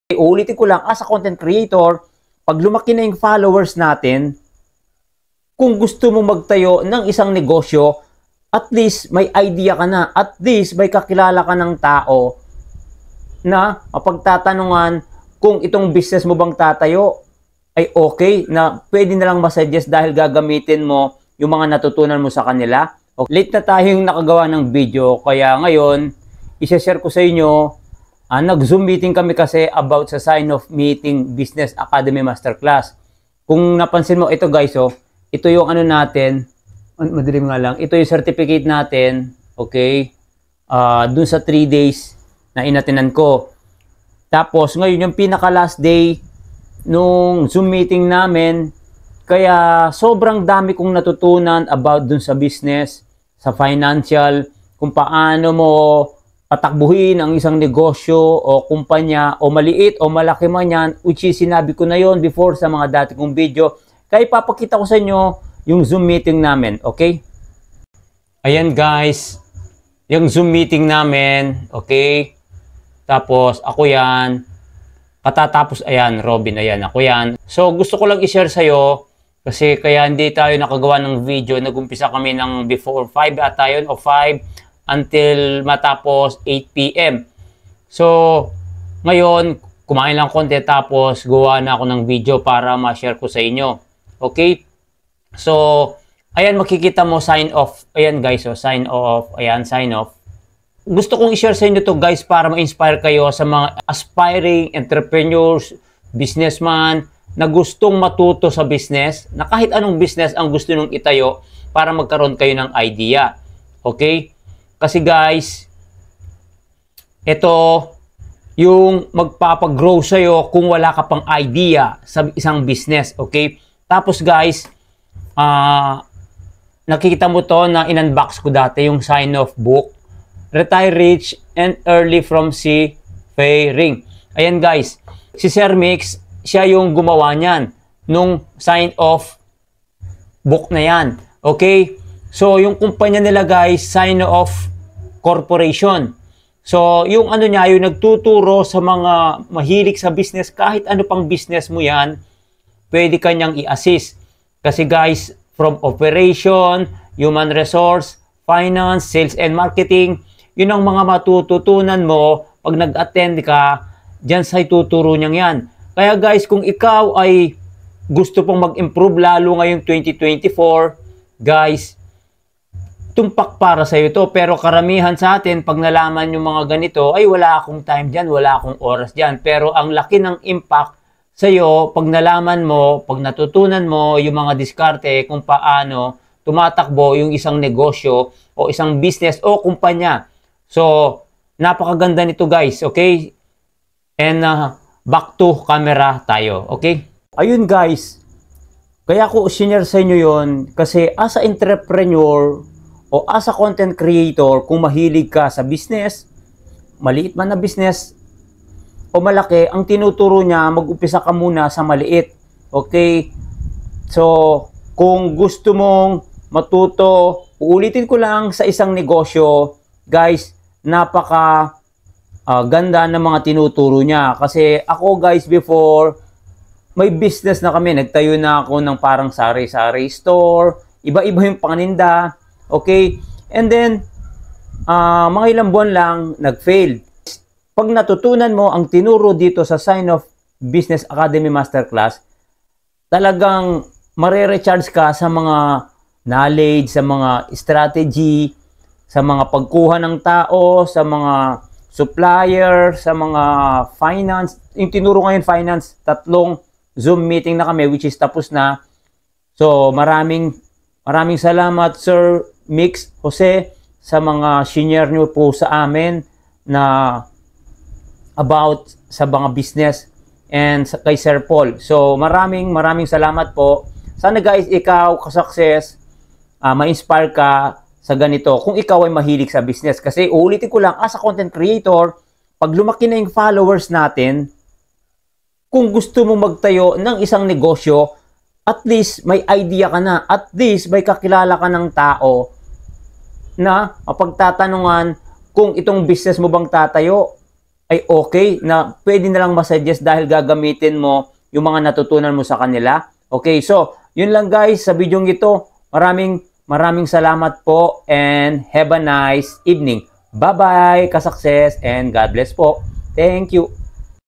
Uulitin ko lang, as a content creator, pag lumaki na yung followers natin, kung gusto mo magtayo ng isang negosyo, at least may idea ka na, at least may kakilala ka ng tao na mapagtatanungan kung itong business mo bang tatayo ay okay, na pwede na lang masuggest dahil gagamitin mo yung mga natutunan mo sa kanila. Okay. Late na tayong nakagawa ng video, kaya ngayon, isa-share ko sa inyo. Nag-Zoom meeting kami kasi about sa Sign of Meeting Business Academy Masterclass. Kung napansin mo, ito guys, ito yung ano natin, madilim nga lang, ito yung certificate natin, okay, dun sa 3 days na inatinan ko. Tapos, ngayon yung pinaka last day nung Zoom meeting namin, kaya sobrang dami kong natutunan about dun sa business, sa financial, kung paano mo patakbuhin ang isang negosyo o kumpanya o maliit o malaki man yan, which is sinabi ko na yon before sa mga dati kong video. Kaya ipapakita ko sa inyo yung Zoom meeting namin, okay? Ayan guys, yung Zoom meeting namin, okay? Tapos ako yan, katatapos, ayan, Robin, ayan, ako yan. So gusto ko lang i-share sa'yo kasi kaya hindi tayo nakagawa ng video. Nag-umpisa kami ng before 5 at tayo o 5 until matapos 8 PM. So, ngayon, kumain lang konti tapos gawa na ako ng video para ma-share ko sa inyo. Okay? So, ayan, makikita mo sign off. Ayan guys, sign off. Ayan, sign off. Gusto kong i-share sa inyo to guys para ma-inspire kayo sa mga aspiring entrepreneurs, businessman na gustong matuto sa business, na kahit anong business ang gusto nung itayo para magkaroon kayo ng idea. Okay? Kasi guys, ito yung magpapagrow sa'yo kung wala ka pang idea sa isang business, okay? Tapos guys, nakikita mo to na in-unbox ko dati yung sign-off book, Retire Rich and Early from C. Fairing. Ayan guys, si Sir Mix, siya yung gumawa niyan nung sign-off book na yan, okay? So, yung kumpanya nila guys, Sign Off Corporation. So, yung ano niya, yung nagtuturo sa mga mahilig sa business, kahit ano pang business mo yan, pwede kanyang i-assist. Kasi guys, from operation, human resource, finance, sales and marketing, yun ang mga matututunan mo pag nag-attend ka, dyan sa ituturo niyang yan. Kaya guys, kung ikaw ay gusto pong mag-improve lalo ngayong 2024, guys, tumpak para sa iyo to. Pero karamihan sa atin, pag nalaman yung mga ganito, ay wala akong time dyan, wala akong oras dyan. Pero ang laki ng impact sa iyo, pag nalaman mo, pag natutunan mo yung mga diskarte kung paano tumatakbo yung isang negosyo o isang business o kumpanya. So, napakaganda nito guys, okay? And back to camera tayo, okay? Ayun guys, kaya ko sinare sa inyo yon kasi as a entrepreneur, o as a content creator, kung mahilig ka sa business, maliit man na business o malaki, ang tinuturo niya, mag-upisa ka muna sa maliit. Okay? So, kung gusto mong matuto, uulitin ko lang sa isang negosyo, guys, napaka ganda ng mga tinuturo niya. Kasi ako guys, before, may business na kami. Nagtayo na ako ng parang sari-sari store, iba-iba yung paninda. Okay? And then, mga ilang buwan lang, nag-fail. Pag natutunan mo ang tinuro dito sa Sign of Business Academy Masterclass, talagang mare-recharge ka sa mga knowledge, sa mga strategy, sa mga pagkuha ng tao, sa mga supplier, sa mga finance. Yung tinuro ngayon, finance, 3 Zoom meeting na kami, which is tapos na. So, maraming salamat, Sir Mix Jose, sa mga senior nyo po sa amin na about sa mga business and kay Sir Paul. So, maraming salamat po. Sana guys, ikaw ka-success, ma-inspire ka sa ganito kung ikaw ay mahilig sa business. Kasi uulitin ko lang, as a content creator, pag lumaki na yung followers natin, kung gusto mo magtayo ng isang negosyo, at least may idea ka na, at least may kakilala ka ng tao na mapagtatanungan kung itong business mo bang tatayo ay okay na pwede na lang masuggest dahil gagamitin mo yung mga natutunan mo sa kanila. Okay, so yun lang guys sa video ito. Maraming salamat po and have a nice evening. Bye-bye, ka-success and God bless po. Thank you.